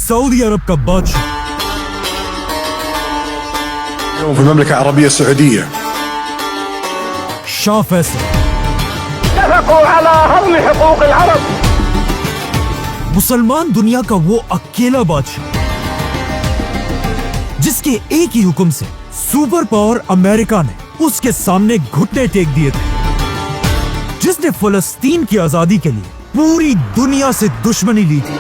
Saudi अरब का बादशाह في المملكة العربية السعودية शाह फैसल اتفقوا على هضم حقوق العرب. मुसलमान दुनिया का वो अकेला बादशाह जिसके एक ही हुक्म से सुपर पावर अमेरिका ने उसके सामने घुटने टेक दिए थे, जिसने फलस्तीन की आजादी के लिए पूरी दुनिया से दुश्मनी ली थी।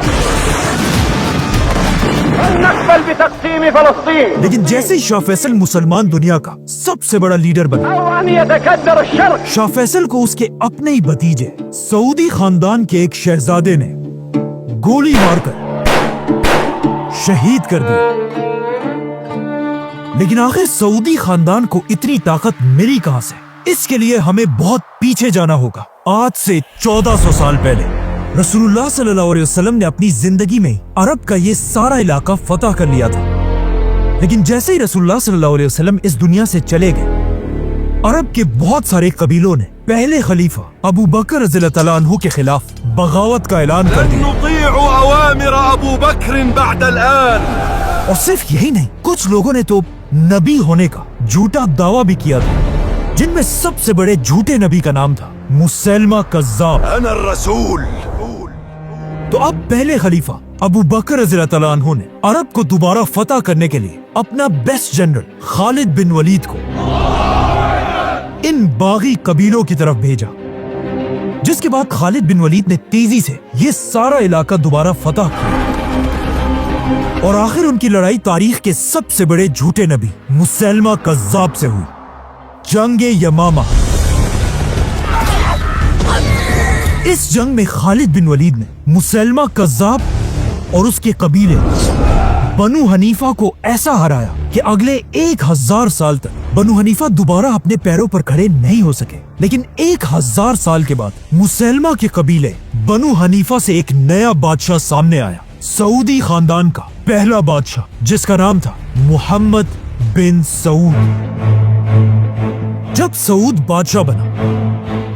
نقبل بتقسيم فلسطين लेकिन जैसे ही शाह फैसल मुसलमान दुनिया का सबसे बड़ा लीडर बना, أو أن يتكدر الشرق. शाह फैसल को उसके अपने ही भतीजे सऊदी खानदान के एक शहजादे ने गोली मारकर शहीद कर दिया। लेकिन आखिर सऊदी खानदान को इतनी ताकत मिली कहां से? इसके लिए हमें बहुत पीछे जाना होगा। आज से 1400 साल पहले रसूलुल्लाह सल्लल्लाहु अलैहि वसल्लम ने अपनी जिंदगी में अरब का ये सारा इलाका फतह कर लिया था। लेकिन जैसे ही रसूलुल्लाह सल्लल्लाहु अलैहि वसल्लम इस दुनिया से चले गए, अरब के बहुत सारे कबीलों ने पहले खलीफा अबू बकर रज़ियल्लाहु तआला अन्हु के खिलाफ बगावत का ऐलान कर दिया। और सिर्फ यही नहीं, कुछ लोगों ने तो नबी होने का झूठा दावा भी किया था, जिनमें सबसे बड़े झूठे नबी का नाम था मुसैलमा कज़्ज़ाब। तो अब पहले खलीफा अबू बकर रज़ियल्लाहु तआला अन्हु ने अरब को दोबारा फतह करने के लिए अपना बेस्ट जनरल खालिद बिन वलीद को इन बागी कबीलों की तरफ भेजा, जिसके बाद खालिद बिन वलीद ने तेजी से ये सारा इलाका दोबारा फतह किया। और आखिर उनकी लड़ाई तारीख के सबसे बड़े झूठे नबी मुसैलमा कज़्ज़ाब से हुई, जंगे यमामा। इस जंग में खालिद बिन वलीद ने मुसैलमा कज़्ज़ाब और उसके कबीले बनु हनीफा को ऐसा हराया कि अगले 1000 साल तक बनु हनीफा दोबारा अपने पैरों पर खड़े नहीं हो सके। लेकिन 1000 साल के बाद मुसैलमा के कबीले बनु हनीफा से एक नया बादशाह सामने आया, सऊदी खानदान का पहला बादशाह, जिसका नाम था मुहम्मद बिन सऊद। जब सऊद बादशाह बना,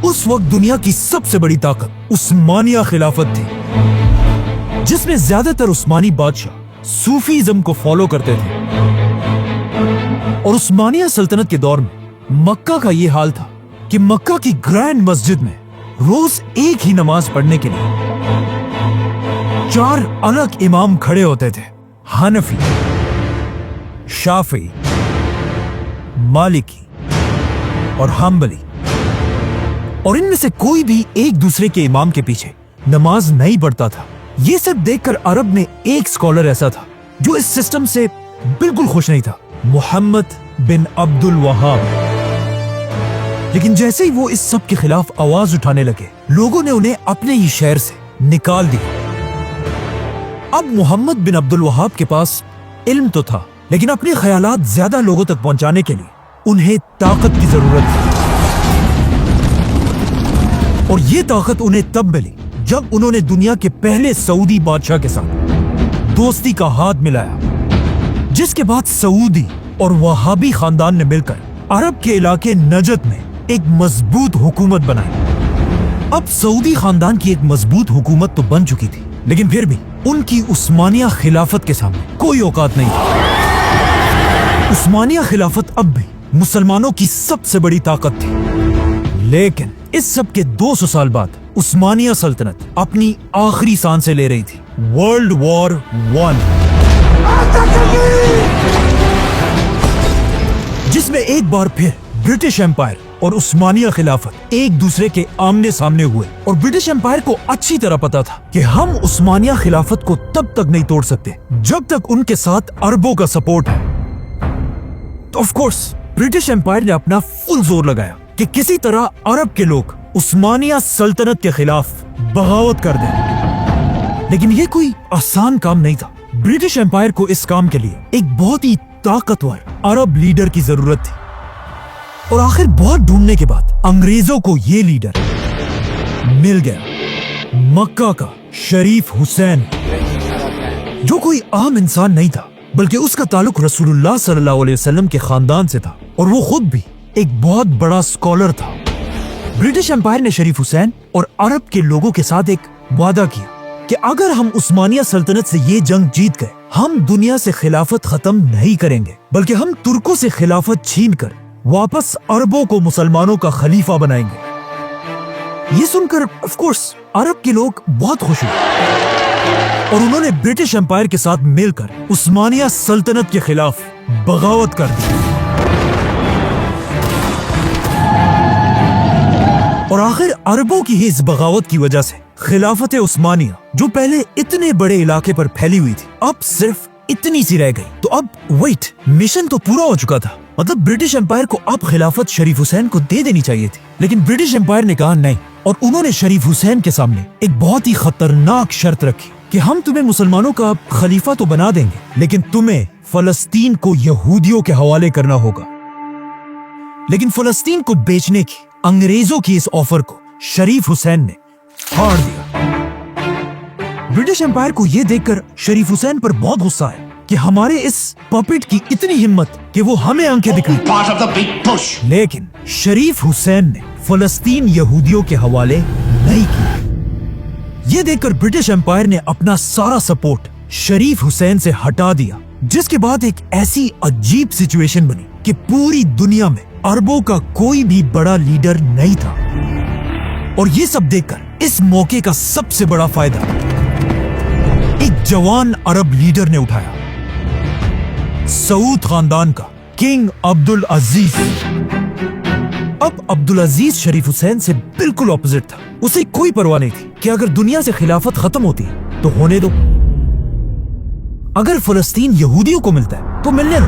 उस वक्त दुनिया की सबसे बड़ी ताकत उस्मानिया खिलाफत थी, जिसमें ज्यादातर उस्मानी बादशाह सूफीज्म को फॉलो करते थे। और उस्मानिया सल्तनत के दौर में मक्का का ये हाल था कि मक्का की ग्रैंड मस्जिद में रोज एक ही नमाज पढ़ने के लिए 4 अलग इमाम खड़े होते थे, हनफी, शाफी, मालिकी और हम्बली। और इनमें से कोई भी एक दूसरे के इमाम के पीछे नमाज नहीं पढ़ता था। ये सब देखकर अरब में एक स्कॉलर ऐसा था जो इस सिस्टम से बिल्कुल खुश नहीं था, मोहम्मद बिन अब्दुल वहाब। लेकिन जैसे ही वो इस सब के खिलाफ आवाज उठाने लगे, लोगों ने उन्हें अपने ही शहर से निकाल दिया। अब मोहम्मद बिन अब्दुल वहाब के पास इल्म तो था, लेकिन अपने ख्यालात ज्यादा लोगों तक पहुंचाने के लिए उन्हें ताकत की जरूरत थी। और ये ताकत उन्हें तब मिली जब उन्होंने दुनिया के पहले सऊदी बादशाह के साथ दोस्ती का हाथ मिलाया, जिसके बाद सऊदी और वहाबी खानदान ने मिलकर अरब के इलाके नजद में एक मजबूत हुकूमत बनाई। अब सऊदी खानदान की एक मजबूत हुकूमत तो बन चुकी थी, लेकिन फिर भी उनकी उस्मानिया खिलाफत के सामने कोई औकात नहीं थी। उस्मानिया खिलाफत अब भी मुसलमानों की सबसे बड़ी ताकत थी। लेकिन इस सब के 200 साल बाद उस्मानिया सल्तनत अपनी आखिरी सांसें ले रही थी। वर्ल्ड वॉर 1, जिसमें एक बार फिर ब्रिटिश एम्पायर और उस्मानिया खिलाफत एक दूसरे के आमने सामने हुए। और ब्रिटिश एम्पायर को अच्छी तरह पता था कि हम उस्मानिया खिलाफत को तब तक नहीं तोड़ सकते जब तक उनके साथ अरबों का सपोर्ट है। तो ऑफ कोर्स ब्रिटिश एम्पायर ने अपना फुल जोर लगाया कि किसी तरह अरब के लोग उस्मानिया सल्तनत के खिलाफ बगावत कर दें। लेकिन ये कोई आसान काम नहीं था। ब्रिटिश एम्पायर को इस काम के लिए एक बहुत ही ताकतवर अरब लीडर की जरूरत थी। और आखिर बहुत ढूंढने के बाद अंग्रेजों को ये लीडर मिल गया, मक्का का शरीफ हुसैन, जो कोई आम इंसान नहीं था, बल्कि उसका ताल्लुक रसूलुल्लाह सल्लल्लाहु अलैहि वसल्लम के खानदान से था। और वो खुद भी एक बहुत बड़ा स्कॉलर था। ब्रिटिश एम्पायर ने शरीफ हुसैन और अरब के लोगों के साथ एक वादा किया کہ اگر ہم عثمانیہ سلطنت سے یہ جنگ جیت گئے ہم دنیا سے خلافت ختم نہیں کریں گے بلکہ ہم ترکوں سے خلافت چھین کر واپس عربوں کو مسلمانوں کا خلیفہ بنائیں گے۔ یہ سن کر آف کورس عرب کے لوگ بہت خوش ہوئے اور انہوں نے برٹش امپائر کے ساتھ مل کر عثمانیہ سلطنت کے خلاف بغاوت کر دی اور آخر عربوں کی ہی اس بغاوت کی وجہ سے خلافت عثمانیہ جو پہلے اتنے بڑے علاقے پر پھیلی ہوئی تھی اب صرف اتنی سی رہ گئی۔ تو اب ویٹ، مشن تو پورا ہو چکا تھا، مطلب برٹش امپائر کو اب خلافت شریف حسین کو دے دینی چاہیے تھی، لیکن برٹش امپائر نے کہا نہیں، اور انہوں نے شریف حسین کے سامنے ایک بہت ہی خطرناک شرط رکھی کہ ہم تمہیں مسلمانوں کا خلیفہ تو بنا دیں گے لیکن تمہیں فلسطین کو یہودیوں کے حوالے کرنا ہوگا۔ لیکن فلسطین کو بیچنے کی انگریزوں کی اس آفر کو شریف حسین نے پھاڑ دیا۔ برٹش امپائر کو یہ دیکھ کر شریف حسین پر بہت غصہ ہے کہ ہمارے اس پپٹ کی اتنی ہمت کہ وہ ہمیں آنکھیں دکھائی، لیکن شریف حسین نے فلسطین یہودیوں کے حوالے نہیں کی۔ یہ دیکھ کر برٹش امپائر نے اپنا سارا سپورٹ شریف حسین سے ہٹا دیا، جس کے بعد ایک ایسی عجیب سچویشن بنی کہ پوری دنیا میں عربوں کا کوئی بھی بڑا لیڈر نہیں تھا، اور یہ سب دیکھ کر اس موقع کا سب سے بڑا فائدہ ایک جوان عرب لیڈر نے اٹھایا، سعود خاندان کا کنگ عبدالعزیز۔ اب عبدالعزیز شریف حسین سے بالکل اپوزٹ تھا، اسے کوئی پرواہ نہیں تھی کہ اگر دنیا سے خلافت ختم ہوتی ہے تو ہونے دو، اگر فلسطین یہودیوں کو ملتا ہے تو ملنے دو،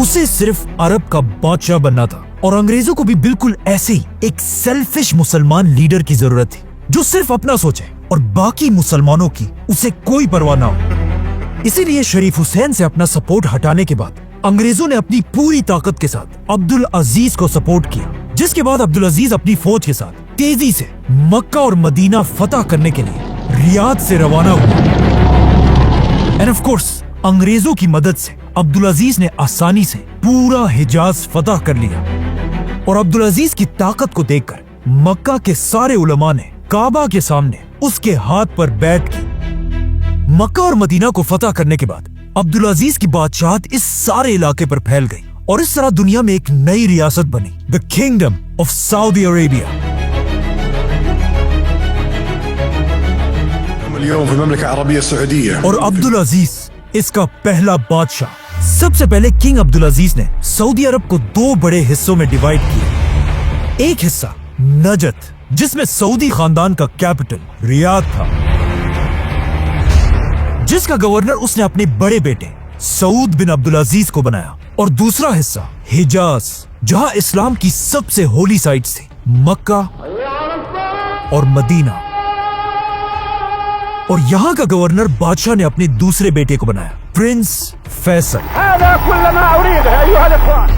اسے صرف عرب کا بادشاہ بننا تھا۔ اور انگریزوں کو بھی بالکل ایسے ہی ایک سیلفش مسلمان لیڈر کی ضرورت تھی جو صرف اپنا سوچے اور باقی مسلمانوں کی اسے کوئی پرواہ نہ ہو۔ اسی لیے شریف حسین سے اپنا سپورٹ ہٹانے کے بعد انگریزوں نے اپنی پوری طاقت کے ساتھ عبدالعزیز کو سپورٹ کیا، جس کے بعد عبدالعزیز اپنی فوج کے ساتھ تیزی سے مکہ اور مدینہ فتح کرنے کے لیے ریاض سے روانہ ہوا۔ اینڈ آف کورس انگریزوں کی مدد سے عبدالعزیز نے آسانی سے پورا حجاز فتح کر لیا، اور عبدالعزیز کی طاقت کو دیکھ کر مکہ کے سارے علماء نے کعبہ کے سامنے اس کے ہاتھ پر بیعت کی۔ مکہ اور مدینہ کو فتح کرنے کے بعد عبدالعزیز کی بادشاہت اس سارے علاقے پر پھیل گئی، اور اس طرح دنیا میں ایک نئی ریاست بنی، the kingdom of Saudi Arabia. اليوم في المملكة العربية السعودية اور عبدالعزیز اس کا پہلا بادشاہ۔ سب سے پہلے کنگ عبدالعزیز نے سعودی عرب کو دو بڑے حصوں میں ڈیوائیڈ کیا، ایک حصہ نجد جس میں سعودی خاندان کا کیپٹل ریاض تھا، جس کا گورنر اس نے اپنے بڑے بیٹے سعود بن عبدالعزیز کو بنایا، اور دوسرا حصہ حجاز جہاں اسلام کی سب سے ہولی سائٹس تھی، مکہ اور مدینہ، اور یہاں کا گورنر بادشاہ نے اپنے دوسرے بیٹے کو بنایا، پرنس فیصل۔ هذا كل ما أريده أيها الإخوان.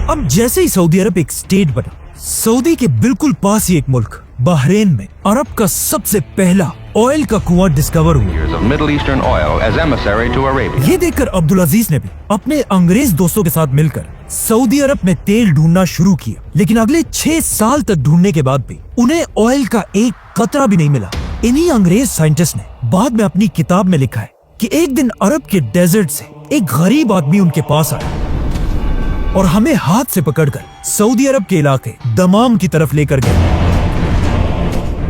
اب جیسے ہی سعودی عرب ایک اسٹیٹ بنا، سعودی کے بالکل پاس ہی ایک ملک بحرین میں عرب کا سب سے پہلا آئل کا کنواں ڈسکور ہوا۔ of Middle Eastern oil as emissary to Arabia. یہ دیکھ کر عبدالعزیز نے بھی اپنے انگریز دوستوں کے ساتھ مل کر سعودی عرب میں تیل ڈھونڈنا شروع کیا، لیکن اگلے 6 سال تک ڈھونڈنے کے بعد بھی انہیں آئل کا ایک قطرہ بھی نہیں ملا۔ انہی انگریز سائنٹسٹ نے بعد میں اپنی کتاب میں لکھا ہے کہ ایک دن عرب کے ڈیزرٹ سے ایک غریب آدمی ان کے پاس آیا اور ہمیں ہاتھ سے پکڑ کر سعودی عرب کے علاقے دمام کی طرف لے کر گئے،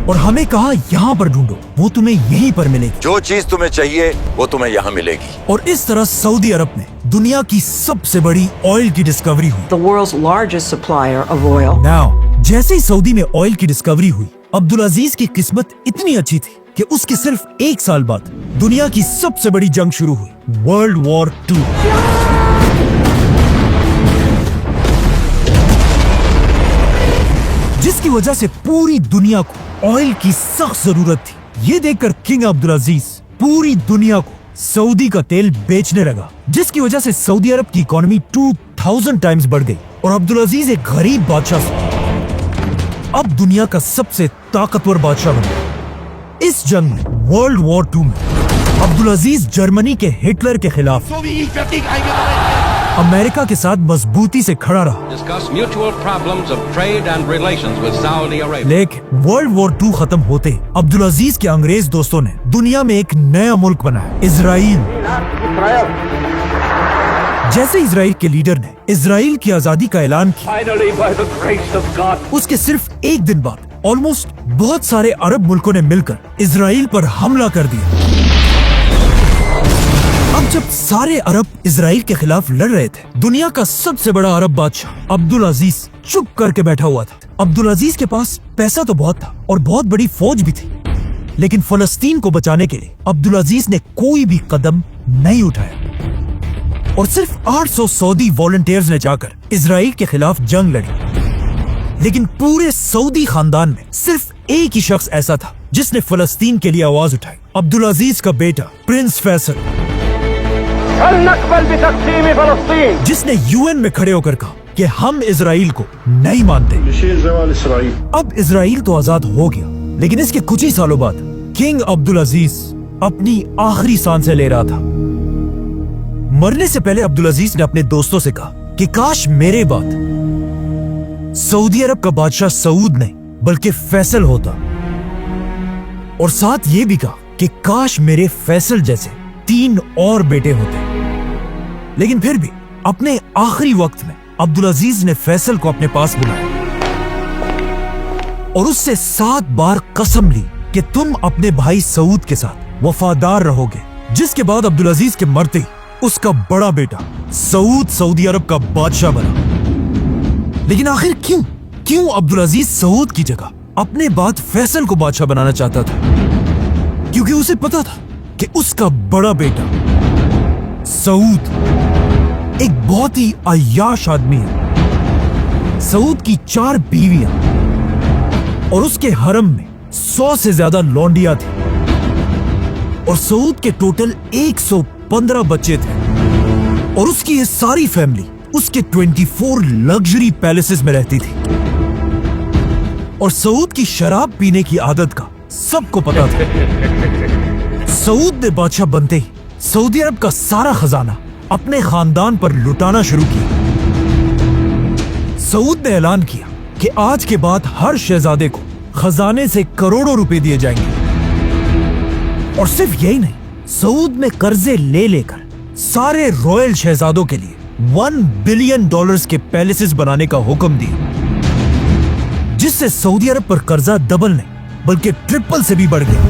اور ہمیں کہا یہاں پر ڈھونڈو، وہ تمہیں یہیں پر ملے گی، جو چیز تمہیں چاہیے وہ تمہیں یہاں ملے گی۔ اور اس طرح سعودی عرب میں دنیا کی سب سے بڑی آئل کی ڈسکوری ہوئی۔ the world's largest supplier of oil. Now، جیسے ہی سعودی میں آئل کی ڈسکوری ہوئی، عبدالعزیز کی قسمت اتنی اچھی تھی کہ اس کے صرف 1 سال بعد دنیا کی سب سے بڑی جنگ شروع ہوئی، ورلڈ وار 2۔ جس کی وجہ سے پوری دنیا کو آئل کی سخت ضرورت تھی۔ یہ دیکھ کر کنگ عبدالعزیز پوری دنیا کو سعودی کا تیل بیچنے لگا، جس کی وجہ سے سعودی عرب کی اکانومی 2000 ٹائمز بڑھ گئی، اور عبدالعزیز ایک غریب بادشاہ سے اب دنیا کا سب سے طاقتور بادشاہ بنا۔ اس جنگ میں ورلڈ وار 2 میں عبدالعزیز جرمنی کے ہٹلر کے خلاف अमेरिका के साथ मजबूती से खड़ा रहा, discuss mutual problems of trade and relations with Saudi Arabia. लेकिन वर्ल्ड वॉर 2 खत्म होते अब्दुल अजीज के अंग्रेज दोस्तों ने दुनिया में एक नया मुल्क बनाया, इजराइल। जैसे इजराइल के लीडर ने इजराइल की आजादी का ऐलान किया, Finally, by the grace of God, उसके सिर्फ एक दिन बाद ऑलमोस्ट बहुत सारे अरब मुल्कों ने मिलकर इजराइल पर हमला कर दिया। अब जब सारे अरब इजराइल के खिलाफ लड़ रहे थे, दुनिया का सबसे बड़ा अरब बादशाह अब्दुल अजीज चुप करके बैठा हुआ था। अब्दुल अजीज के पास पैसा तो बहुत था और बहुत बड़ी फौज भी थी, लेकिन फलस्तीन को बचाने के लिए अब्दुल अजीज ने कोई भी कदम नहीं उठाया और सिर्फ 800 सऊदी वॉलंटियर्स ने जाकर इजराइल के खिलाफ जंग लड़ी। लेकिन पूरे सऊदी खानदान में सिर्फ एक ही शख्स ऐसा था जिसने फलस्तीन के लिए आवाज उठाई, अब्दुल अजीज का बेटा प्रिंस फैसल, هل نقبل بتقسيم فلسطين؟ जिसने यूएन में खड़े होकर कहा कि हम इजराइल को नहीं मानते। بشير زوال إسرائيل. अब इजराइल तो आजाद हो गया, लेकिन इसके कुछ ही सालों बाद किंग अब्दुल अजीज अपनी आखिरी सांसें ले रहा था। मरने से पहले अब्दुल अजीज ने अपने दोस्तों से कहा कि काश मेरे बाद सऊदी अरब का बादशाह सऊद नहीं बल्कि फैसल होता, और साथ ये भी कहा कि काश मेरे फैसल जैसे 3 और बेटे होते। लेकिन फिर भी अपने आखिरी वक्त में अब्दुल अजीज ने फैसल को अपने पास बुलाया और उससे 7 बार कसम ली कि तुम अपने भाई सऊद के साथ वफादार रहोगे। जिसके बाद अब्दुल अजीज के मरते ही उसका बड़ा बेटा सऊद सऊदी अरब का बादशाह बना। लेकिन आखिर क्यों अब्दुल अजीज सऊद की जगह अपने बाद फैसल को बादशाह बनाना चाहता था? क्योंकि उसे पता था कि उसका बड़ा बेटा सऊद एक बहुत ही अय्याश आदमी है। सऊद की 4 बीवियां और उसके हरम में 100 से ज्यादा लौंडियां थी और सऊद के टोटल 115 बच्चे थे और उसकी ये सारी फैमिली उसके 24 लग्जरी पैलेसेस में रहती थी। और सऊद की शराब पीने की आदत का सबको पता था। सऊद ने बादशाह बनते ही सऊदी अरब का सारा खजाना अपने खानदान पर लुटाना शुरू किया। सऊद ने ऐलान किया कि आज के बाद हर शहजादे को खजाने से करोड़ों रुपए दिए जाएंगे। और सिर्फ यही नहीं, सऊद ने कर्जे ले लेकर सारे रॉयल शहजादों के लिए $1 बिलियन के पैलेसेस बनाने का हुक्म दिया, जिससे सऊदी अरब पर कर्जा डबल नहीं बल्कि ट्रिपल से भी बढ़ गया।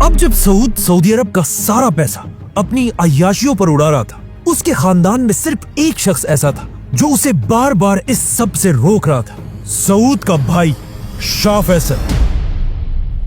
अब जब सऊदी अरब का सारा पैसा अपनी अय्याशियों पर उड़ा रहा था, उसके खानदान में सिर्फ एक शख्स ऐसा था जो उसे बार बार इस सब से रोक रहा था, सऊद का भाई शाह फैसल।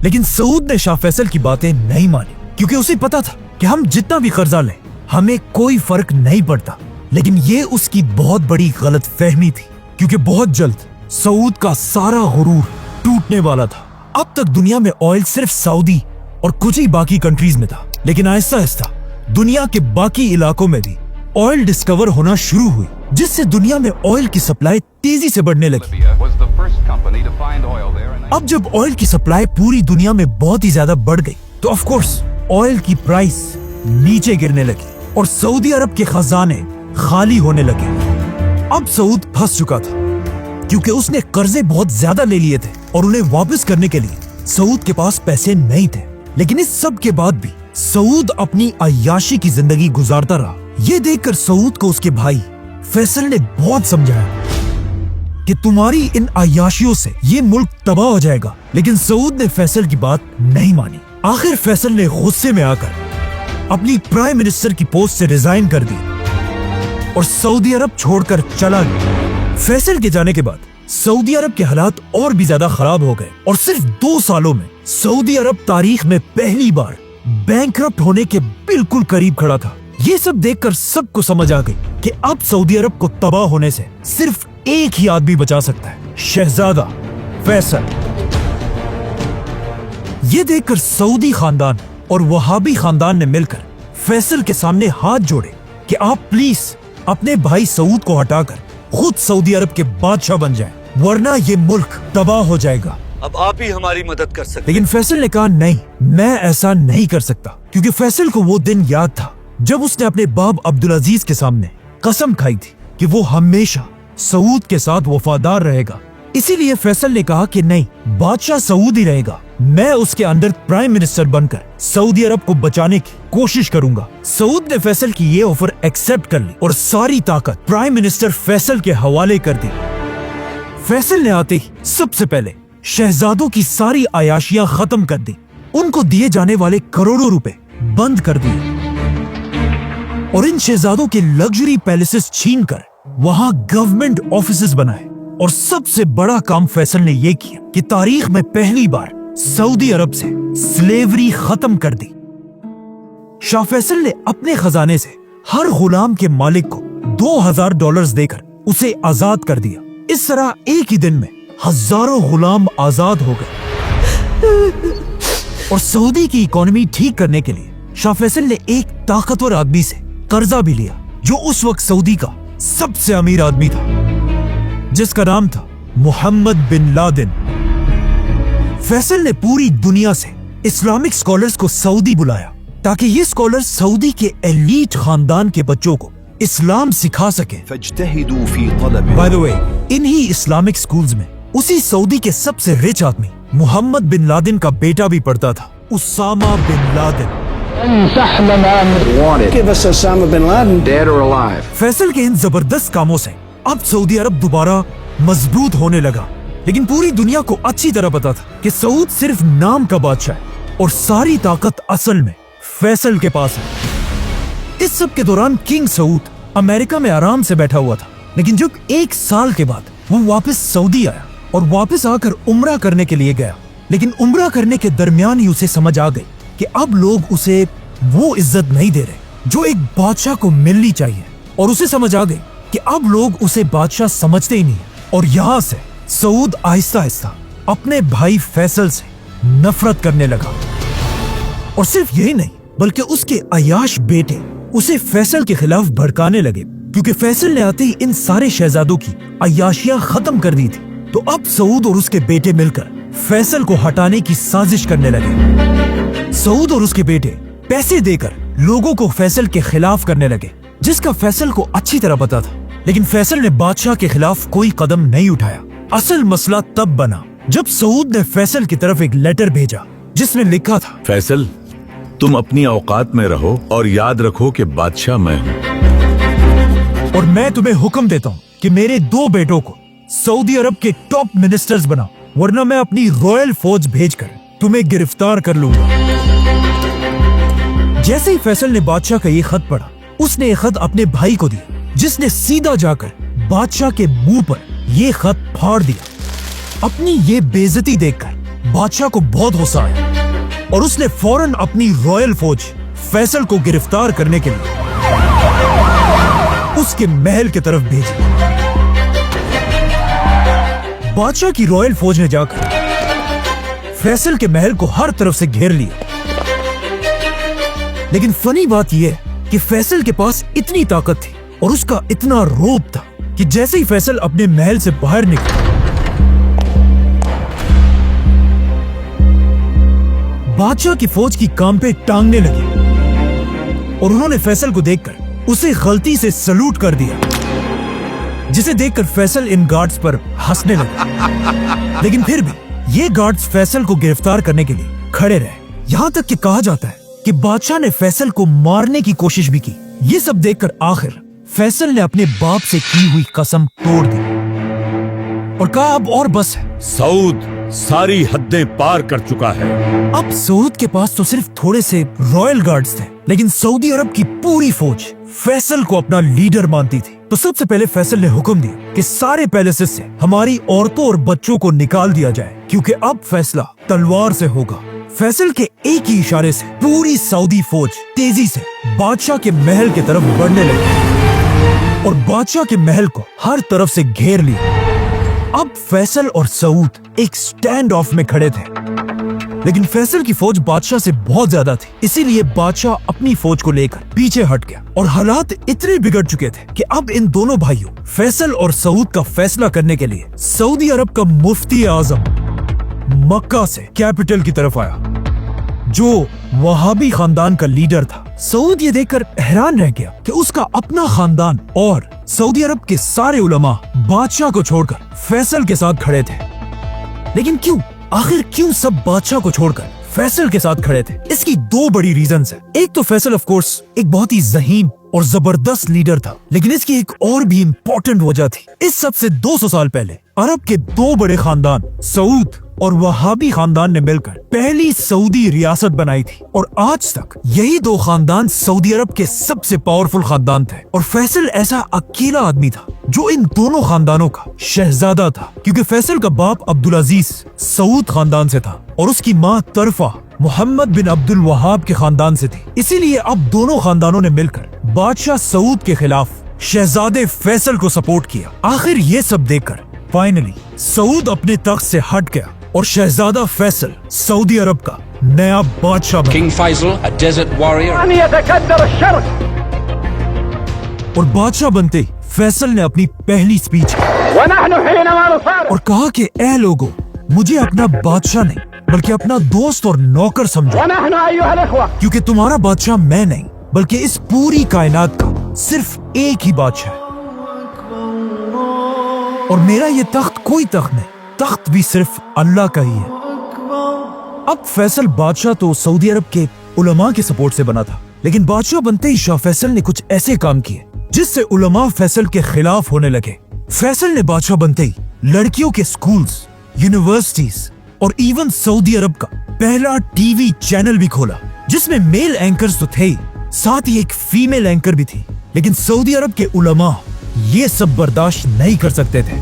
लेकिन सऊद ने शाह फैसल की बातें नहीं मानी, क्योंकि उसे पता था कि हम जितना भी कर्जा लें हमें कोई फर्क नहीं पड़ता। लेकिन ये उसकी बहुत बड़ी गलत फहमी थी, क्योंकि बहुत जल्द सऊद का सारा गुरूर टूटने वाला था। अब तक दुनिया में ऑयल सिर्फ सऊदी और कुछ ही बाकी कंट्रीज में था, लेकिन आहिस्ता आहिस्ता दुनिया के बाकी इलाकों में भी ऑयल डिस्कवर होना शुरू हुई, जिससे दुनिया में ऑयल की सप्लाई तेजी से बढ़ने लगी। Libya was the first company to find oil there in अब जब ऑयल की सप्लाई पूरी दुनिया में बहुत ही ज्यादा बढ़ गई, तो ऑफ कोर्स ऑयल की प्राइस नीचे गिरने लगी और सऊदी अरब के खजाने खाली होने लगे। अब सऊद फंस चुका था, क्योंकि उसने कर्जे बहुत ज्यादा ले लिए थे और उन्हें वापस करने के लिए सऊद के पास पैसे नहीं थे। लेकिन इस सब के बाद भी सऊद अपनी अय्याशी की जिंदगी गुजारता रहा। ये देखकर सऊद को उसके भाई फैसल ने बहुत समझाया कि तुम्हारी इन अय्याशियों से ये मुल्क तबाह हो जाएगा, लेकिन सऊद ने फैसल की बात नहीं मानी। आखिर फैसल ने गुस्से में आकर अपनी प्राइम मिनिस्टर की पोस्ट से रिजाइन कर दी और सऊदी अरब छोड़कर चला गया। फैसल के जाने के बाद सऊदी अरब के हालात और भी ज्यादा खराब हो गए और सिर्फ 2 सालों में सऊदी अरब तारीख में पहली बार बैंकरप्ट होने के बिल्कुल करीब खड़ा था। ये सब देखकर सबको समझ आ गई कि अब सऊदी अरब को तबाह होने से सिर्फ एक ही आदमी बचा सकता है, शहजादा फैसल। ये देखकर सऊदी खानदान और वहाबी खानदान ने मिलकर फैसल के सामने हाथ जोड़े कि आप प्लीज अपने भाई सऊद को हटाकर खुद सऊदी अरब के बादशाह बन जाएं, वरना ये मुल्क तबाह हो जाएगा। अब आप ही हमारी मदद कर सकते। लेकिन फैसल ने कहा नहीं, मैं ऐसा नहीं कर सकता, क्योंकि फैसल को वो दिन याद था जब उसने अपने बाप अब्दुल अजीज के सामने कसम खाई थी कि वो हमेशा सऊद के साथ वफादार रहेगा। इसीलिए फैसल ने कहा कि नहीं, बादशाह सऊद ही रहेगा। मैं उसके अंडर प्राइम मिनिस्टर बनकर सऊदी अरब को बचाने की कोशिश करूंगा। सऊद ने फैसल की ये ऑफर एक्सेप्ट कर ली और सारी ताकत प्राइम मिनिस्टर फैसल के हवाले कर दी। फैसल ने आते ही सबसे पहले शहजादों की सारी आयाशियां खत्म कर दी, उनको दिए जाने वाले करोड़ों रुपए बंद कर दिए और इन शहजादों के लग्जरी पैलेसेस छीनकर वहां गवर्नमेंट ऑफिसेस बनाए। और सबसे बड़ा काम फैसल ने यह किया कि तारीख में पहली बार सऊदी अरब से स्लेवरी खत्म कर दी। शाह फैसल ने अपने खजाने से हर गुलाम के मालिक को $2000 देकर उसे आजाद कर दिया। इस तरह एक ही दिन में हजारों गुलाम आजाद हो गए। और सऊदी की इकोनॉमी ठीक करने के लिए शाह फैसल ने एक ताकतवर आदमी से कर्जा भी लिया, जो उस वक्त सऊदी का सबसे अमीर आदमी था, जिसका नाम था मोहम्मद बिन लादेन। फैसल ने पूरी दुनिया से इस्लामिक स्कॉलर्स को सऊदी बुलाया ताकि ये स्कॉलर्स सऊदी के एलीट खानदान के बच्चों को इस्लाम सिखा सके। बाय द वे, इन्हीं इस्लामिक स्कूल्स में उसी सऊदी के सबसे रिच आदमी मोहम्मद बिन लादेन का बेटा भी पढ़ता था, Osama bin Laden. Give us Osama bin Laden, dead or alive. Faisal के इन जबरदस्त कामों से अब सऊदी अरब दोबारा मजबूत होने लगा, लेकिन पूरी दुनिया को अच्छी तरह पता था कि सऊद सिर्फ नाम का बादशाह है और सारी ताकत असल में फैसल के पास है। इस सब के दौरान किंग सऊद अमेरिका में आराम से बैठा हुआ था, लेकिन जब 1 साल के बाद वो वापस सऊदी आया और वापस आकर उम्रा करने के लिए गया, लेकिन उम्रा करने के दरमियान ही उसे समझ आ गई कि अब लोग उसे वो इज्जत नहीं दे रहे जो एक बादशाह को मिलनी चाहिए, और उसे समझ आ गई कि अब लोग उसे बादशाह समझते ही नहीं। और यहाँ से सऊद आहिस्ता आहिस्ता अपने भाई फैसल से नफरत करने लगा। और सिर्फ यही नहीं, बल्कि उसके अयाश बेटे उसे फैसल के खिलाफ भड़काने लगे, क्योंकि फैसल ने आते ही इन सारे शहजादों की अयाशियां खत्म कर दी थी। तो अब सऊद और उसके बेटे मिलकर फैसल को हटाने की साजिश करने लगे। सऊद और उसके बेटे पैसे देकर लोगों को फैसल के खिलाफ करने लगे, जिसका फैसल को अच्छी तरह पता था, लेकिन फैसल ने बादशाह के खिलाफ कोई कदम नहीं उठाया। असल मसला तब बना जब सऊद ने फैसल की तरफ एक लेटर भेजा जिसमें लिखा था, फैसल, तुम अपनी औकात में रहो और याद रखो कि बादशाह मैं हूँ, और मैं तुम्हें हुक्म देता हूँ कि मेरे 2 बेटों को सऊदी अरब के टॉप मिनिस्टर्स बनाओ, वरना मैं अपनी रॉयल फौज भेजकर तुम्हें गिरफ्तार कर लूंगा। जैसे ही फैसल ने बादशाह का ये खत पढ़ा, उसने ये खत अपने भाई को दिया, जिसने सीधा जाकर बादशाह के मुंह पर ये खत फाड़ दिया। अपनी ये बेइज्जती देखकर बादशाह को बहुत गुस्सा आया और उसने फौरन अपनी रॉयल फौज फैसल को गिरफ्तार करने के लिए उसके महल की तरफ भेजी। बादशाह की रॉयल फौज ने जाकर फैसल के महल को हर तरफ से घेर लिया, लेकिन फनी बात यह कि फैसल के पास इतनी ताकत थी और उसका इतना रोब था कि जैसे ही फैसल अपने महल से बाहर निकला, बादशाह की फौज की काम पे टांगने लगे और उन्होंने फैसल को देखकर उसे गलती से सलूट कर दिया, जिसे देखकर फैसल इन गार्ड्स पर हंसने लगे। लेकिन फिर भी ये गार्ड्स फैसल को गिरफ्तार करने के लिए खड़े रहे। यहाँ तक कि कहा जाता है कि बादशाह ने फैसल को मारने की कोशिश भी की। ये सब देखकर आखिर फैसल ने अपने बाप से की हुई कसम तोड़ दी और कहा अब और बस है। सऊद सारी हदें पार कर चुका है। अब सऊद के पास तो सिर्फ थोड़े से रॉयल गार्ड्स थे, लेकिन सऊदी अरब की पूरी फौज फैसल को अपना लीडर मानती थी। तो सबसे पहले फैसल ने हुक्म दिया कि सारे पैलेसेस से हमारी औरतों और बच्चों को निकाल दिया जाए, क्योंकि अब फैसला तलवार से होगा। फैसल के एक ही इशारे से पूरी सऊदी फौज तेजी से बादशाह के महल की तरफ बढ़ने लगी और बादशाह के महल को हर तरफ से घेर लिया। अब फैसल और सऊद एक स्टैंड ऑफ में खड़े थे, लेकिन फैसल की फौज बादशाह से बहुत ज्यादा थी, इसीलिए बादशाह अपनी फौज को लेकर पीछे हट गया और हालात इतने बिगड़ चुके थे कि अब इन दोनों भाइयों फैसल और सऊद का फैसला करने के लिए सऊदी अरब का मुफ्ती आजम मक्का से कैपिटल की तरफ आया, जो वहाबी खानदान का लीडर था। सऊद ये देखकर हैरान रह गया कि उसका अपना खानदान और सऊदी अरब के सारे उलमा बादशाह को छोड़कर फैसल के साथ खड़े थे। लेकिन क्यों, आखिर क्यों सब बादशाह को छोड़कर फैसल के साथ खड़े थे? इसकी दो बड़ी रीजंस है। एक तो फैसल ऑफ कोर्स एक बहुत ही ज़हीन और जबरदस्त लीडर था, लेकिन इसकी एक और भी इम्पोर्टेंट वजह थी। इस सब से 200 साल पहले अरब के दो बड़े खानदान सऊद और वहाबी खानदान ने मिलकर पहली सऊदी रियासत बनाई थी, और आज तक यही दो खानदान सऊदी अरब के सबसे पावरफुल खानदान थे। और फैसल ऐसा अकेला आदमी था जो इन दोनों खानदानों का शहजादा था, क्योंकि फैसल का बाप अब्दुल अजीज सऊद खानदान से था और उसकी माँ तरफा मोहम्मद बिन अब्दुल वहाब के खानदान से थी। इसीलिए अब दोनों खानदानों ने मिलकर बादशाह सऊद के खिलाफ शहजादे फैसल को सपोर्ट किया। आखिर ये सब देखकर फाइनली सऊद अपने तख्त से हट गया और शहजादा फैसल सऊदी अरब का नया बादशाह बना। King Faisal, a desert warrior. أن يتكدر الشرق और बादशाह बनते ही फैसल ने अपनी पहली स्पीच की ونحن حينما نصارع और कहा कि ए लोगों, मुझे अपना बादशाह नहीं बल्कि अपना दोस्त और नौकर समझो, ونحن أيها الإخوة क्योंकि तुम्हारा बादशाह मैं नहीं बल्कि इस पूरी कायनात का सिर्फ एक ही बादशाह है, और मेरा ये तख्त कोई तख्त नहीं, तख्त भी सिर्फ अल्लाह का ही है। अब फैसल बादशाह तो सऊदी अरब के उलमा के सपोर्ट से बना था, लेकिन बादशाह बनते ही शाह फैसल ने कुछ ऐसे काम किए जिससे उलमा फैसल के खिलाफ होने लगे। फैसल ने बादशाह बनते ही लड़कियों के स्कूल्स, यूनिवर्सिटीज और इवन सऊदी अरब का पहला टीवी चैनल भी खोला, जिसमें मेल एंकर्स तो थे ही, साथ ही एक फीमेल एंकर भी थी। लेकिन सऊदी अरब के उलमा ये सब बर्दाश्त नहीं कर सकते थे।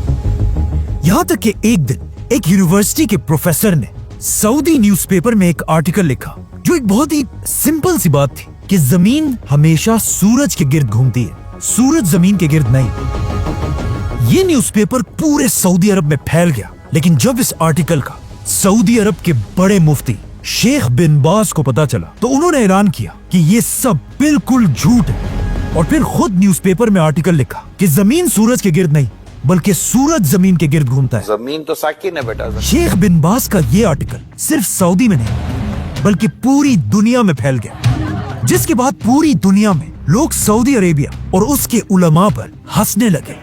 यहाँ तक कि एक दिन एक यूनिवर्सिटी के प्रोफेसर ने सऊदी न्यूज़पेपर में एक आर्टिकल लिखा जो एक बहुत ही सिंपल सी बात थी कि जमीन हमेशा सूरज के गिर्द घूमती है, सूरज जमीन के गिर्द नहीं। ये न्यूज़पेपर पूरे सऊदी अरब में फैल गया, लेकिन जब इस आर्टिकल का सऊदी अरब के बड़े मुफ्ती शेख बिन बाज को पता चला तो उन्होंने ऐलान किया कि ये सब बिल्कुल झूठ है, और फिर खुद न्यूज़पेपर में आर्टिकल लिखा कि जमीन सूरज के गिर्द नहीं बल्कि सूरज जमीन के गिर्द घूमता है। जमीन तो साकिन है बेटा। शेख बिन बाज का ये आर्टिकल सिर्फ सऊदी में नहीं बल्कि पूरी दुनिया में फैल गया, जिसके बाद पूरी दुनिया में लोग सऊदी अरेबिया और उसके उलमा पर हंसने लगे,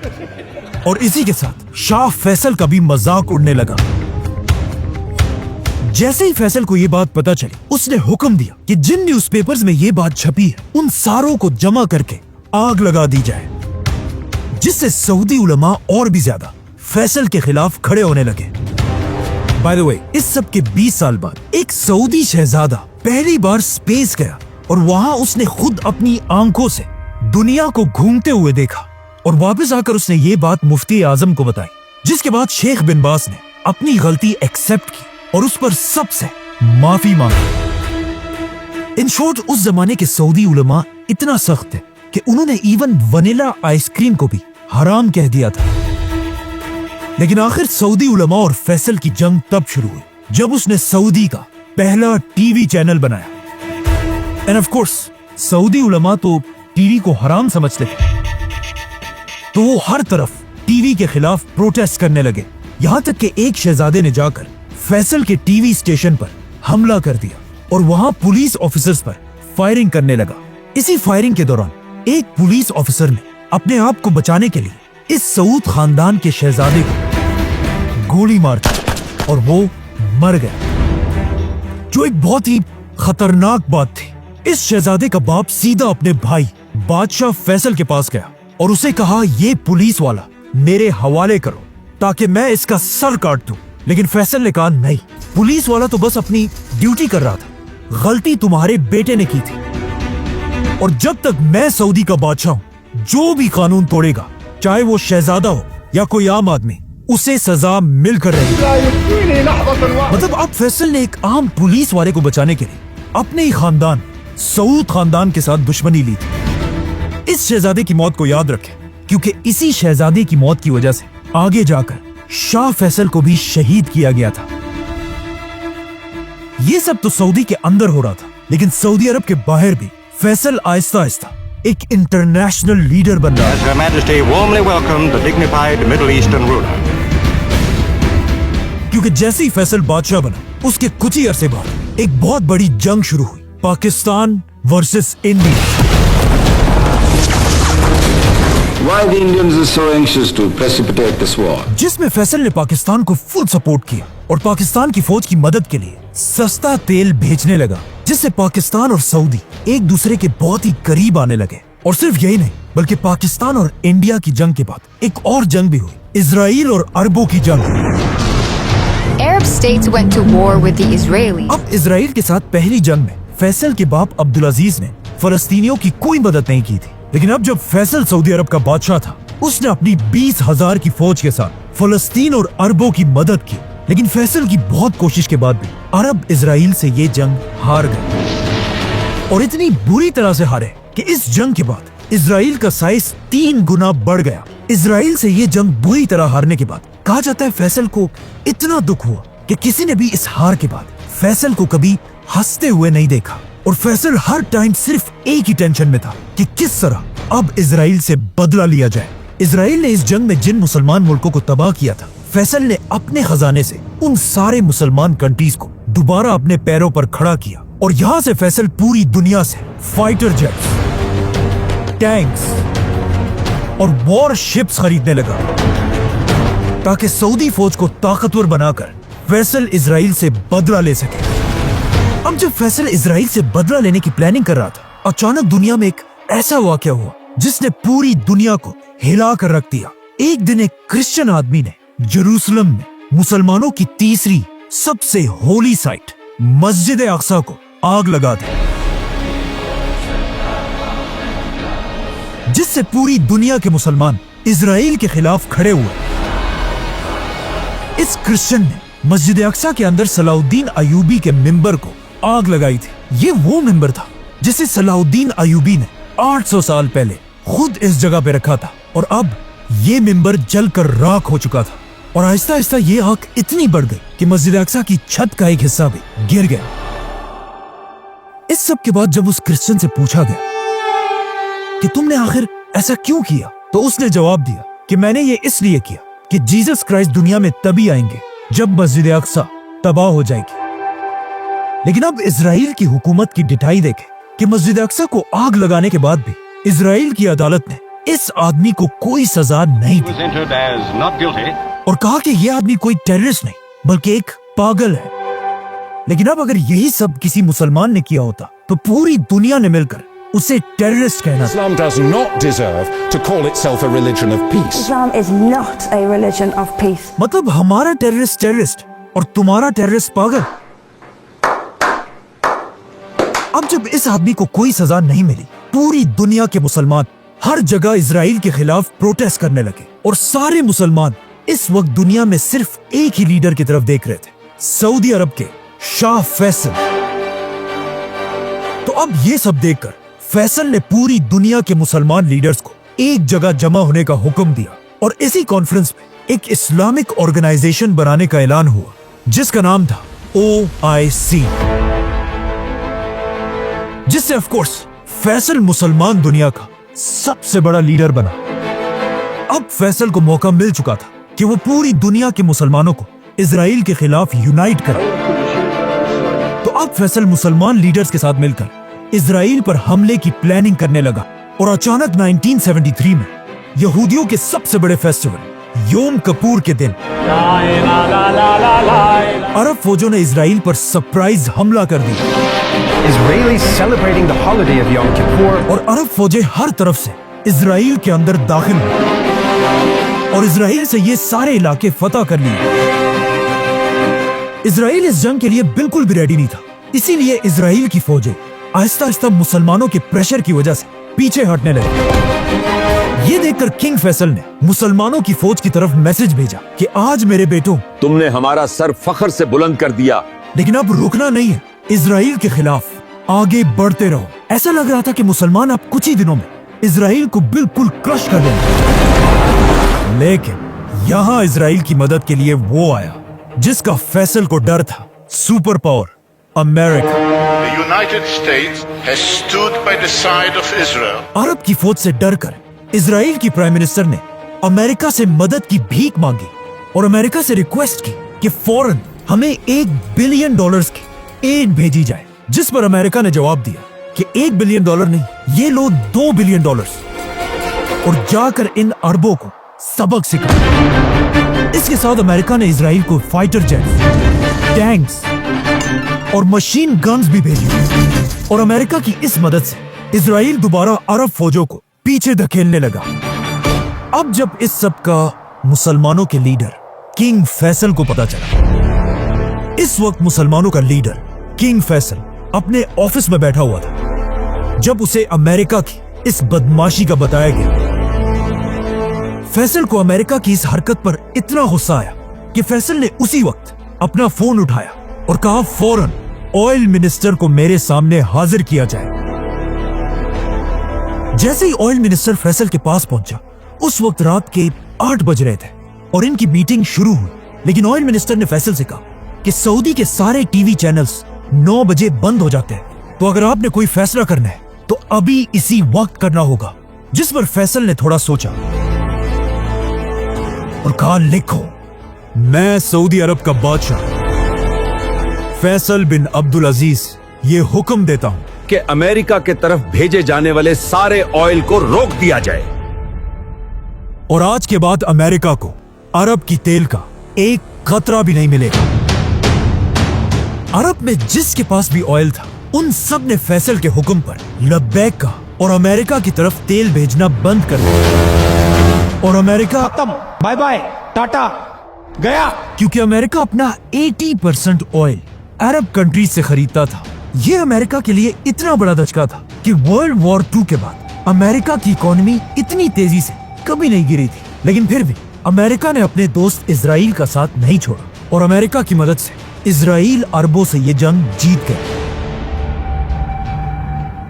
और इसी के साथ शाह फैसल का भी मजाक उड़ने लगा। जैसे ही फैसल को ये बात पता चली, उसने हुक्म दिया कि जिन न्यूज़पेपर्स में ये बात छपी है उन सारों को जमा करके आग लगा दी जाए, जिससे सऊदी उलमा और भी ज्यादा फैसल के खिलाफ खड़े होने लगे। बाय द वे, इस सब के 20 साल बाद एक सऊदी शहजादा पहली बार स्पेस गया, और वहां उसने खुद अपनी आंखों से दुनिया को घूमते हुए देखा, और वापस आकर उसने ये बात मुफ्ती आजम को बताई, जिसके बाद शेख बिन बाज ने अपनी गलती एक्सेप्ट की और उस पर सबसे माफी मांगी। इन शॉर्ट, उस जमाने के सऊदी उलमा इतना सख्त थे कि उन्होंने इवन वनीला आइसक्रीम को भी हराम कह दिया था। लेकिन आखिर सऊदी उलमा और फैसल की जंग तब शुरू हुई जब उसने सऊदी का पहला टीवी चैनल बनाया। एंड ऑफ कोर्स सऊदी उलमा तो टीवी को हराम समझते थे, तो वो हर तरफ टीवी के खिलाफ प्रोटेस्ट करने लगे। यहाँ तक कि एक शहजादे ने जाकर फैसल के टीवी स्टेशन पर हमला कर दिया और वहां पुलिस ऑफिसर्स पर फायरिंग करने लगा। इसी फायरिंग के दौरान एक पुलिस ऑफिसर ने अपने आप को बचाने के लिए इस सऊद खानदान के शहजादे को गोली मार दी और वो मर गया, जो एक बहुत ही खतरनाक बात थी। इस शहजादे का बाप सीधा अपने भाई बादशाह फैसल के पास गया और उसे कहा, ये पुलिस वाला मेरे हवाले करो ताकि मैं इसका सर काट दूं। लेकिन फैसल ने कहा, नहीं, पुलिस वाला तो बस अपनी ड्यूटी कर रहा था, गलती तुम्हारे बेटे ने की थी, और जब तक मैं सऊदी का बादशाह हूं, जो भी कानून तोड़ेगा, चाहे वो शहजादा हो या कोई आम आदमी, उसे सजा मिलकर रहेगी। मतलब अब फैसल ने एक आम पुलिस वाले को बचाने के लिए अपने ही खानदान सऊद खानदान के साथ दुश्मनी ली थी। इस शहजादे की मौत को याद रखें, क्योंकि इसी शहजादे की मौत की वजह से आगे जाकर शाह फैसल को भी शहीद किया गया था। ये सब तो सऊदी के अंदर हो रहा था, लेकिन सऊदी अरब के बाहर भी फैसल आहिस्ता आहिस्ता एक इंटरनेशनल लीडर बन रहा है। Her Majesty warmly welcomed the dignified Middle Eastern ruler. क्योंकि जैसे ही फैसल बादशाह बना, उसके कुछ ही अरसे बाद एक बहुत बड़ी जंग शुरू हुई Pakistan versus India. Why the Indians are so anxious to precipitate this war? जिसमें फैसल ने पाकिस्तान को फुल सपोर्ट किया और पाकिस्तान की फौज की मदद के लिए सस्ता तेल भेजने लगा, जिससे पाकिस्तान और सऊदी एक दूसरे के बहुत ही करीब आने लगे। और सिर्फ यही नहीं, बल्कि पाकिस्तान और इंडिया की जंग के बाद एक और जंग भी हुई, इजराइल और अरबों की जंग। Arab states went to war with the Israelis. अब इजराइल के साथ पहली जंग में फैसल के बाप अब्दुल अजीज ने फलस्तीनियों की कोई मदद नहीं की थी, लेकिन अब जब फैसल सऊदी अरब का बादशाह था, उसने अपनी 20,000 की फौज के साथ फलस्तीन और अरबों की मदद की। लेकिन फैसल की बहुत कोशिश के बाद भी अरब इजराइल से ये जंग हार गए, और इतनी बुरी तरह से हारे कि इस जंग के बाद इजराइल का साइज 3 गुना बढ़ गया। इजराइल से ये जंग बुरी तरह हारने के बाद कहा जाता है फैसल को इतना दुख हुआ कि किसी ने भी इस हार के बाद फैसल को कभी हंसते हुए नहीं देखा, और फैसल हर टाइम सिर्फ एक ही टेंशन में था कि किस तरह अब इजराइल से बदला लिया जाए। इजराइल ने इस जंग में जिन मुसलमान मुल्कों को तबाह किया था, फैसल ने अपने खजाने से उन सारे मुसलमान कंट्रीज को दोबारा अपने पैरों पर खड़ा किया, और यहाँ से फैसल पूरी दुनिया से फाइटर जेट्स, टैंक्स और वॉर शिप्स खरीदने लगा, ताकि सऊदी फौज को ताकतवर बनाकर फैसल इजराइल से बदला ले सके। अब जब फैसल इजराइल से बदला लेने की प्लानिंग कर रहा था, अचानक दुनिया में एक ऐसा वाकया हुआ जिसने पूरी दुनिया को हिला कर रख दिया। एक दिन एक क्रिश्चियन आदमी ने जेरूसलम में मुसलमानों की तीसरी सबसे होली साइट मस्जिद अक्सा को आग लगा दी, जिससे पूरी दुनिया के मुसलमान इजराइल के खिलाफ खड़े हुए। इस क्रिश्चियन ने मस्जिद अक्सा के अंदर सलाउद्दीन अयूबी के मिंबर को आग लगाई थी। ये वो मिंबर था जिसे सलाउद्दीन अयूबी ने 800 साल पहले खुद इस जगह पे रखा था, और अब ये मिंबर जलकर राख हो चुका था, और आहिस्ता आहिस्ता ये आग इतनी बढ़ गई कि मस्जिद अक्सा की छत का एक हिस्सा भी गिर गया। इस सब के बाद जब उस क्रिश्चियन से पूछा गया कि तुमने आखिर ऐसा क्यों किया, तो उसने जवाब दिया कि मैंने ये इसलिए किया कि जीसस क्राइस्ट दुनिया में तभी आएंगे जब मस्जिद अक्सा तबाह हो जाएगी। लेकिन अब इजराइल की हुकूमत की डिठाई देखे कि मस्जिद अक्सा को आग लगाने के बाद भी इजराइल की अदालत ने इस आदमी को कोई सजा नहीं दी, और कहा कि यह आदमी कोई टेररिस्ट नहीं बल्कि एक पागल है। लेकिन अब अगर यही सब किसी मुसलमान ने किया होता तो पूरी दुनिया ने मिलकर उसे टेररिस्ट कहना। Islam does not deserve to call itself a religion of peace. Islam is not a religion of peace. मतलब हमारा टेररिस्ट टेररिस्ट और तुम्हारा टेररिस्ट पागल। अब जब इस आदमी को कोई सजा नहीं मिली, पूरी दुनिया के मुसलमान हर जगह इजराइल के खिलाफ प्रोटेस्ट करने लगे, और सारे मुसलमान इस वक्त दुनिया में सिर्फ एक ही लीडर की तरफ देख रहे थे, सऊदी अरब के शाह फैसल। तो अब ये सब देखकर फैसल ने पूरी दुनिया के मुसलमान लीडर्स को एक जगह जमा होने का हुक्म दिया, और इसी कॉन्फ्रेंस में एक इस्लामिक ऑर्गेनाइजेशन बनाने का ऐलान हुआ, जिसका नाम था OIC, जिससे ऑफ कोर्स फैसल मुसलमान दुनिया का सबसे बड़ा लीडर बना। अब फैसल को मौका मिल चुका था कि वो पूरी दुनिया के मुसलमानों को इजराइल के खिलाफ यूनाइट करे। तो अब फैसल मुसलमान लीडर्स के साथ मिलकर इजराइल पर हमले की प्लानिंग करने लगा, और अचानक 1973 में यहूदियों के सबसे बड़े फेस्टिवल योम कपूर के दिन अरब फौजों ने इजराइल पर सरप्राइज हमला कर दिया। Israelis celebrating the holiday of Yom Kippur. और अरब फौजें हर तरफ से इजराइल के अंदर दाखिल हुई, और इजराइल से ये सारे इलाके फतह कर लिए। इजराइल इस जंग के लिए बिल्कुल भी रेडी नहीं था, इसीलिए इजराइल की फौजें आहिस्ता आहिस्ता मुसलमानों के प्रेशर की वजह से पीछे हटने लगे। ये देखकर किंग फैसल ने मुसलमानों की फौज की तरफ मैसेज भेजा कि आज मेरे बेटों, तुमने हमारा सर फख्र से बुलंद कर दिया, लेकिन अब रुकना नहीं है, इजराइल के खिलाफ आगे बढ़ते रहो। ऐसा लग रहा था कि मुसलमान अब कुछ ही दिनों में इजराइल को बिल्कुल क्रश कर देंगे। लेकिन यहाँ इजराइल की मदद के लिए वो आया जिसका फैसल को डर था, super power America. The United States has stood by the side of Israel. अरब की फौज से डरकर इजराइल की प्राइम मिनिस्टर ने अमेरिका से मदद की भीख मांगी, और अमेरिका से रिक्वेस्ट की कि फौरन हमें $1 बिलियन की एड भेजी जाए, जिस पर अमेरिका ने जवाब दिया कि $1 बिलियन नहीं, ये लो $2 बिलियन और जाकर इन अरबों को सबक सिखा। इसके साथ अमेरिका ने इजराइल को फाइटर जेट्स, टैंक्स और मशीन गन्स भी भेजी और अमेरिका की इस मदद से इजराइल दोबारा अरब फौजों को पीछे धकेलने लगा। अब जब इस सब का मुसलमानों के लीडर किंग फैसल को पता चला, इस वक्त मुसलमानों का लीडर किंग फैसल अपने ऑफिस में बैठा हुआ था जब उसे अमेरिका की इस बदमाशी का बताया गया। फैसल को अमेरिका की इस हरकत पर इतना गुस्सा आया कि फैसल ने उसी वक्त अपना फोन उठाया और कहा फौरन ऑयल मिनिस्टर को मेरे सामने हाजिर किया जाए। जैसे ही ऑयल मिनिस्टर फैसल के पास पहुंचा, उस वक्त रात के 8 बज रहे थे और इनकी मीटिंग शुरू हुई। लेकिन ऑयल मिनिस्टर ने फैसल से कहा कि सऊदी के सारे टीवी चैनल्स 9 बजे बंद हो जाते हैं, तो अगर आपने कोई फैसला करना है तो अभी इसी वक्त करना होगा। जिस पर फैसल ने थोड़ा सोचा और कहा, लिखो, मैं सऊदी अरब का बादशाह फैसल बिन अब्दुल अजीज ये हुक्म देता हूं कि अमेरिका के तरफ भेजे जाने वाले सारे ऑयल को रोक दिया जाए और आज के बाद अमेरिका को अरब की तेल का एक कतरा भी नहीं मिलेगा। अरब में जिसके पास भी ऑयल था, उन सब ने फैसल के हुक्म पर लब्बैक कहा और अमेरिका की तरफ तेल भेजना बंद कर दिया। और अमेरिका खत्म, बाय बाय, टाटा, गया। क्योंकि अमेरिका अपना 80% ऑयल अरब कंट्रीज से खरीदता था। ये अमेरिका के लिए इतना बड़ा धचका था कि वर्ल्ड वॉर 2 के बाद अमेरिका की इकोनॉमी इतनी तेजी से कभी नहीं गिरी थी। लेकिन फिर भी अमेरिका ने अपने दोस्त इजराइल का साथ नहीं छोड़ा और अमेरिका की मदद से इजराइल अरबों से ये जंग जीत गया।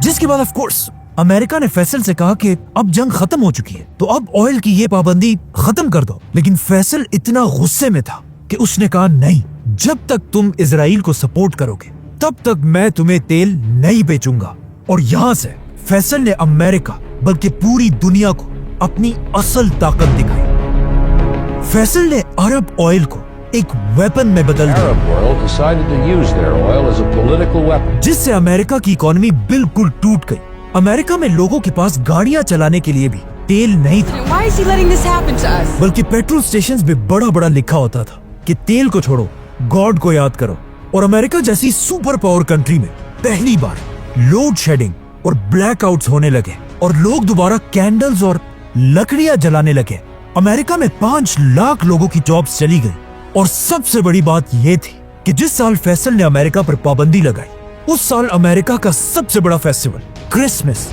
जिसके बाद ऑफ कोर्स अमेरिका ने फैसल से कहा कि अब जंग खत्म हो चुकी है, तो अब ऑयल की ये पाबंदी खत्म कर दो। लेकिन फैसल इतना गुस्से में था कि उसने कहा, नहीं, जब तक तुम इजराइल को सपोर्ट करोगे तब तक मैं तुम्हें तेल नहीं बेचूंगा। और यहां से फैसल ने अमेरिका बल्कि पूरी दुनिया को अपनी असल ताकत दिखाई। फैसल ने अरब ऑयल को एक वेपन में बदल दिया, जिससे अमेरिका की इकोनॉमी बिल्कुल टूट गई। अमेरिका में लोगों के पास गाड़ियां चलाने के लिए भी तेल नहीं था, बल्कि पेट्रोल स्टेशंस में बड़ा बड़ा लिखा होता था कि तेल को छोड़ो, गॉड को याद करो। और अमेरिका जैसी सुपर पावर कंट्री में पहली बार लोड शेडिंग और ब्लैकआउट्स होने लगे और लोग दोबारा कैंडल्स और लकड़ियां जलाने लगे। अमेरिका में 5 लाख लोगों की जॉब्स चली गई। और सबसे बड़ी बात यह थी कि जिस साल फैसल ने अमेरिका पर पाबंदी लगाई, उस साल अमेरिका का सबसे बड़ा फेस्टिवल क्रिसमस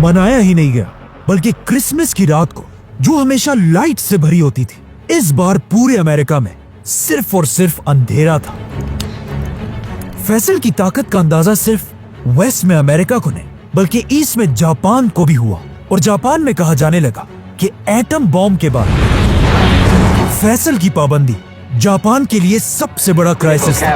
मनाया ही नहीं गया, बल्कि क्रिसमस की रात को, जो हमेशा लाइट से भरी होती थी, इस बार पूरे अमेरिका में सिर्फ और सिर्फ अंधेरा था। फैसल की ताकत का अंदाजा सिर्फ वेस्ट में अमेरिका को नहीं, बल्कि ईस्ट में जापान को भी हुआ। और जापान में कहा जाने लगा कि एटम बॉम्ब के बाद फैसल की पाबंदी जापान के लिए सबसे बड़ा क्राइसिस था।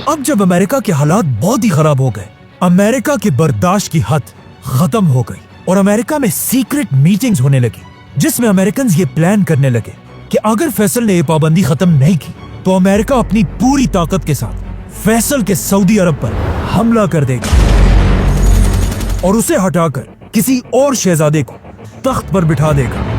अब जब अमेरिका के हालात बहुत ही खराब हो गए, अमेरिका की बर्दाश्त की हद खत्म हो गई और अमेरिका में सीक्रेट मीटिंग्स होने लगी, जिसमें अमेरिकन ये प्लान करने लगे कि अगर फैसल ने ये पाबंदी खत्म नहीं की तो अमेरिका अपनी पूरी ताकत के साथ फैसल के सऊदी अरब पर हमला कर देगा और उसे हटाकर किसी और शहजादे को तख्त पर बिठा देगा।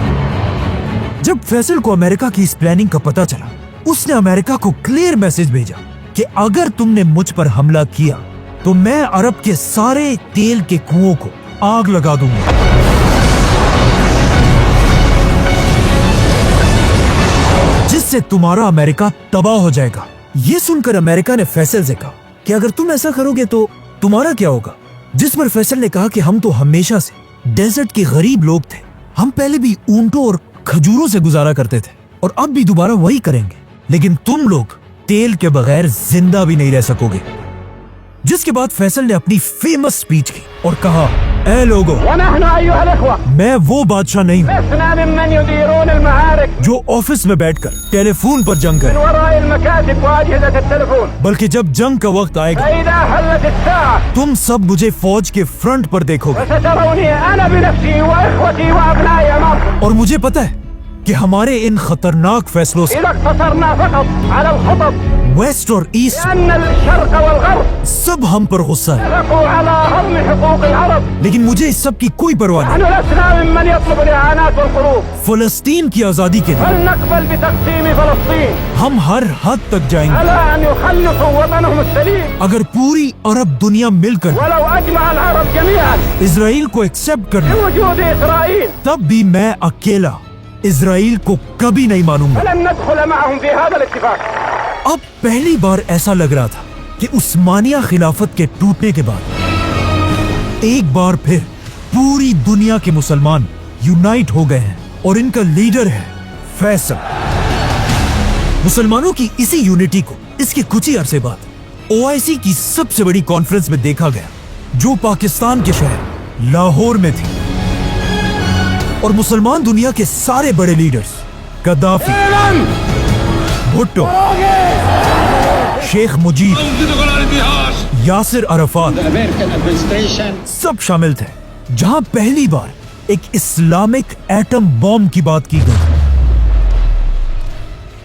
जब फैसल को अमेरिका की इस प्लानिंग का पता चला, उसने अमेरिका को क्लियर मैसेज भेजा कि अगर तुमने मुझ पर हमला किया तो मैं अरब के सारे तेल के कुओं को आग लगा दूंगा। जिससे तुम्हारा अमेरिका तबाह हो जाएगा। ये सुनकर अमेरिका ने फैसल से कहा कि अगर तुम ऐसा करोगे तो तुम्हारा क्या होगा। जिस पर फैसल ने कहा कि हम तो हमेशा से डेजर्ट के गरीब लोग थे, हम पहले भी ऊंटों और खजूरों से गुजारा करते थे और अब भी दोबारा वही करेंगे, लेकिन तुम लोग तेल के बगैर जिंदा भी नहीं रह सकोगे। जिसके बाद फैसल ने अपनी फेमस स्पीच की और कहा, ऐ लोगों, मैं वो बादशाह नहीं हूँ जो ऑफिस में बैठकर टेलीफोन पर जंग करे, बल्कि जब जंग का वक्त आएगा तुम सब मुझे फौज के फ्रंट पर देखोगे और मुझे पता है कि हमारे इन खतरनाक फैसलों से वेस्ट और ईस्ट सब अब हम पर गुस्सा है, اتفقوا على هضم حقوق العرب. लेकिन मुझे इस सब की कोई परवाह नहीं. نحن لسنا ممن يطلب الإعانات والحروب. फलस्तीन की आजादी के लिए فلنقبل بتقسيم فلسطين हम हर हद तक जाएंगे على أن يخلصوا وطنهم السليم. अगर पूरी अरब दुनिया मिलकर ولو أجمع العرب جميعا इसराइल को एक्सेप्ट कर ले, بوجود إسرائيل तब भी मैं अकेला इसराइल को कभी नहीं मानूंगा. فلن ندخل معهم في هذا الاتفاق. अब पहली बार ऐसा लग रहा था कि उस्मानिया खिलाफत के टूटने के बाद एक बार फिर पूरी दुनिया के मुसलमान यूनाइट हो गए हैं और इनका लीडर है फैसल. मुसलमानों की इसी यूनिटी को इसके कुछ ही अरसे बाद OIC की सबसे बड़ी कॉन्फ्रेंस में देखा गया, जो पाकिस्तान के शहर लाहौर में थी. और मुसलमान दुनिया के सारे बड़े लीडर्स गद्दाफी, भुट्टो, शेख मुजीब, यासिर अरफात सब शामिल थे, जहां पहली बार एक इस्लामिक एटम बॉम्ब की बात की गई.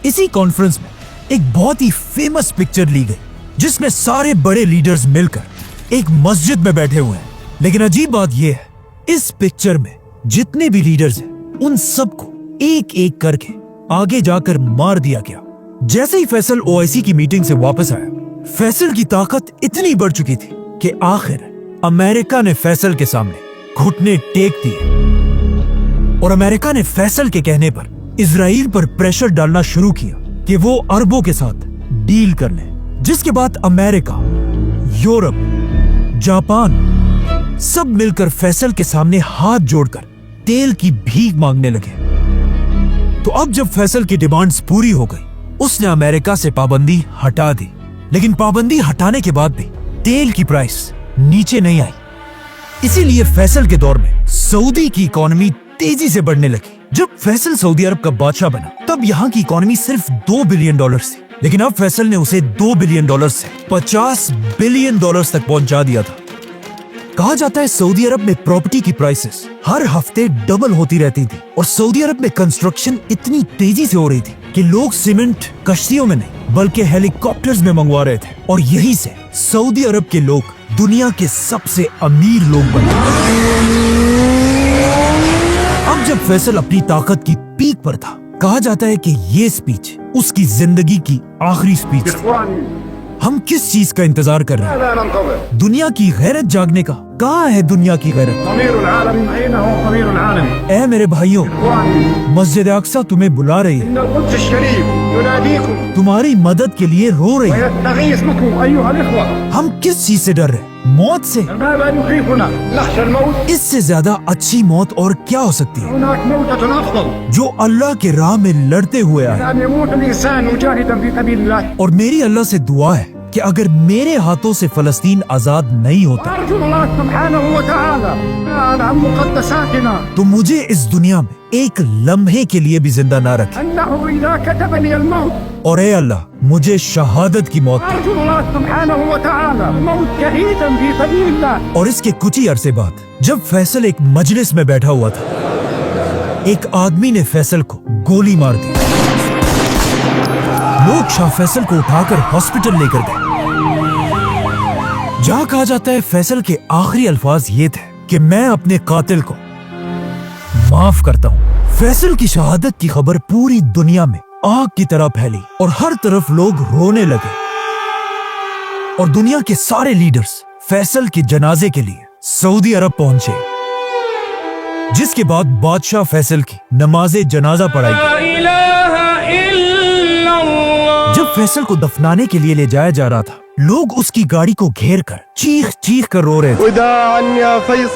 इसी कॉन्फ्रेंस में एक बहुत ही फेमस पिक्चर ली गई, जिसमें सारे बड़े लीडर्स मिलकर एक मस्जिद में बैठे हुए हैं. लेकिन अजीब बात यह है, इस पिक्चर में जितने भी लीडर्स हैं उन सबको एक एक करके आगे जाकर मार दिया गया. जैसे ही फैसल OIC की मीटिंग से वापस आया, फैसल की ताकत इतनी बढ़ चुकी थी कि आखिर अमेरिका ने फैसल के सामने घुटने टेक दिए और अमेरिका ने फैसल के कहने पर इजराइल पर प्रेशर डालना शुरू किया कि वो अरबों के साथ डील कर ले. जिसके बाद अमेरिका, यूरोप, जापान सब मिलकर फैसल के सामने हाथ जोड़कर तेल की भीख मांगने लगे. तो अब जब फैसल की डिमांड्स पूरी हो गई, उसने अमेरिका से पाबंदी हटा दी. लेकिन पाबंदी हटाने के बाद भी तेल की प्राइस नीचे नहीं आई. इसीलिए फैसल के दौर में सऊदी की इकोनॉमी तेजी से बढ़ने लगी. जब फैसल सऊदी अरब का बादशाह बना, तब यहाँ की इकोनॉमी सिर्फ $2 बिलियन थी. लेकिन अब फैसल ने उसे $2 बिलियन से $50 बिलियन तक पहुंचा दिया था. कहा जाता है सऊदी अरब में प्रॉपर्टी की प्राइसेस हर हफ्ते डबल होती रहती थी और सऊदी अरब में कंस्ट्रक्शन इतनी तेजी से हो रही थी कि लोग सीमेंट कश्तियों में नहीं बल्कि हेलीकॉप्टर्स में मंगवा रहे थे. और यहीं से सऊदी अरब के लोग दुनिया के सबसे अमीर लोग बने. अब जब फैसल अपनी ताकत की पीक पर था, कहा जाता है कि ये स्पीच उसकी जिंदगी की आखिरी स्पीच थी. हम किस चीज का इंतजार कर रहे हैं? दुनिया की गैरत जागने का. कहाँ है दुनिया की गैरत? ऐ मेरे भाइयों, मस्जिद अक्सा तुम्हें बुला रही है, तुम्हारी मदद के लिए रो रही है. हम किस चीज से डर रहे हैं? मौत से. इससे ज्यादा अच्छी मौत और क्या हो सकती है? जो अल्लाह के राह में लड़ते हुए आए. और मेरी अल्लाह से दुआ है कि अगर मेरे हाथों से फलस्तीन आजाद नहीं होता तो मुझे इस दुनिया में एक लम्हे के लिए भी जिंदा ना रखे. और ए अल्लाह, मुझे शहादत की मौत दे. और इसके कुछ ही अरसे बाद जब फैसल एक मजलिस में बैठा हुआ था, एक आदमी ने फैसल को गोली मार दी. लोग शाह फैसल को उठाकर हॉस्पिटल लेकर गए, जहां कहा जाता है फैसल के आखिरी अल्फाज ये थे कि मैं अपने कातिल को माफ करता हूँ. फैसल की शहादत की खबर पूरी दुनिया में आग की तरह फैली और हर तरफ लोग रोने लगे. और दुनिया के सारे लीडर्स फैसल के जनाजे के लिए सऊदी अरब पहुंचे, जिसके बाद बादशाह फैसल की नमाजे जनाजा पढ़ाई गई. जब फैसल को दफनाने के लिए ले जाया जा रहा था, लोग उसकी गाड़ी को घेर कर चीख चीख कर रो रहे थे.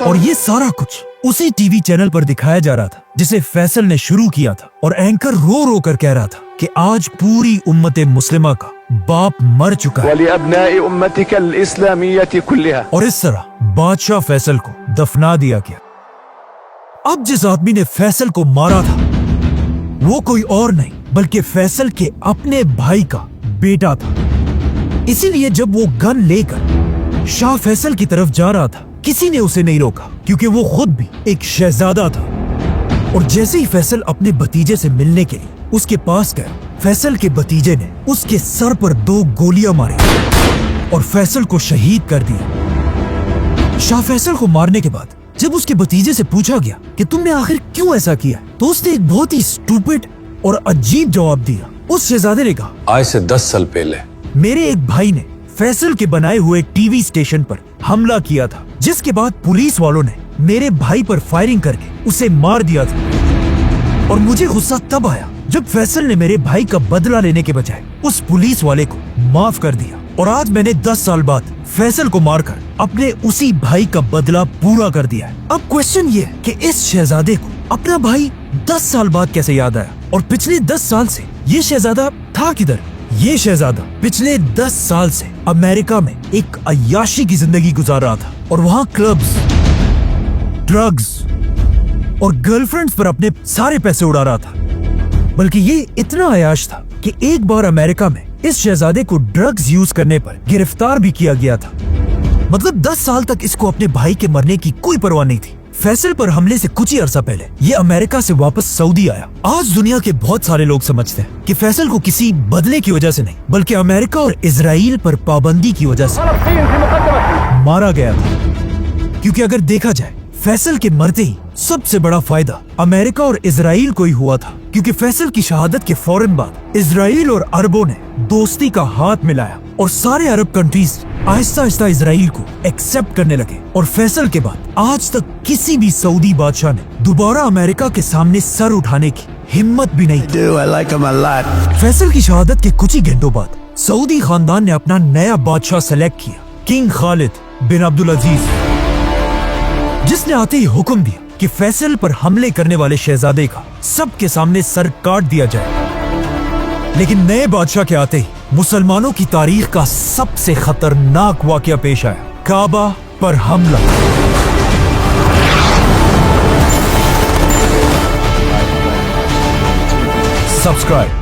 और ये सारा कुछ उसी टीवी चैनल पर दिखाया जा रहा था जिसे फैसल ने शुरू किया था. और एंकर रो रो कर कह रहा था कि आज पूरी उम्मत मुस्लिमा का बाप मर चुका है. और इस तरह बादशाह फैसल को दफना दिया गया. अब जिस आदमी ने फैसल को मारा था वो कोई और नहीं बल्कि फैसल के अपने भाई का बेटा था. इसीलिए जब वो गन लेकर शाह फैसल की तरफ जा रहा था, किसी ने उसे नहीं रोका, क्योंकि वो खुद भी एक शहजादा था. और जैसे ही फैसल अपने भतीजे से मिलने के लिए उसके पास गया, फैसल के भतीजे ने उसके सर पर 2 गोलियां मारी और फैसल को शहीद कर दिया। शाह फैसल को मारने के बाद जब उसके भतीजे से पूछा गया कि तुमने आखिर क्यों ऐसा किया, तो उसने एक बहुत ही स्टूपिड और अजीब जवाब दिया। उस शहजादे ने कहा, आज से 10 साल पहले मेरे एक भाई ने फैसल के बनाए हुए टीवी स्टेशन पर हमला किया था, जिसके बाद पुलिस वालों ने मेरे भाई पर फायरिंग करके उसे मार दिया था। और मुझे गुस्सा तब आया जब फैसल ने मेरे भाई का बदला लेने के बजाय उस पुलिस वाले को माफ कर दिया। और आज मैंने 10 साल बाद फैसल को मारकर अपने उसी भाई का बदला पूरा कर दिया है। अब क्वेश्चन ये है कि इस शहजादे को अपना भाई 10 साल बाद कैसे याद आया, और पिछले 10 साल से ये शहजादा था किधर? ये शहजादा पिछले 10 साल से अमेरिका में एक अय्याशी की जिंदगी गुजार रहा था और वहाँ क्लब्स, ड्रग्स और गर्लफ्रेंड्स पर अपने सारे पैसे उड़ा रहा था। बल्कि ये इतना अय्याश था कि एक बार अमेरिका में इस शहजादे को ड्रग्स यूज करने पर गिरफ्तार भी किया गया था। मतलब 10 साल तक इसको अपने भाई के मरने की कोई परवाह नहीं थी। फैसल पर हमले से कुछ ही अरसा पहले ये अमेरिका से वापस सऊदी आया। आज दुनिया के बहुत सारे लोग समझते हैं कि फैसल को किसी बदले की वजह से नहीं, बल्कि अमेरिका और इजराइल पर पाबंदी की वजह से मारा गया था। क्योंकि अगर देखा जाए, फैसल के मरते ही सबसे बड़ा फायदा अमेरिका और इजराइल को ही हुआ था, क्योंकि फैसल की शहादत के फौरन बाद इजराइल और अरबों ने दोस्ती का हाथ मिलाया और सारे अरब कंट्रीज आहिस्ता आहिस्ता इजराइल को एक्सेप्ट करने लगे। और फैसल के बाद आज तक किसी भी सऊदी बादशाह ने दोबारा अमेरिका के सामने सर उठाने की हिम्मत भी नहीं की। फैसल की शहादत के कुछ ही घंटों बाद सऊदी खानदान ने अपना नया बादशाह सेलेक्ट किया, किंग खालिद बिन अब्दुल अजीज, जिसने आते ही हुक्म दिया कि फैसल पर हमले करने वाले शहजादे का सबके सामने सर काट दिया जाए। लेकिन नए बादशाह के आते ही मुसलमानों की तारीख का सबसे खतरनाक वाकया पेश आया, काबा पर हमला। सब्सक्राइब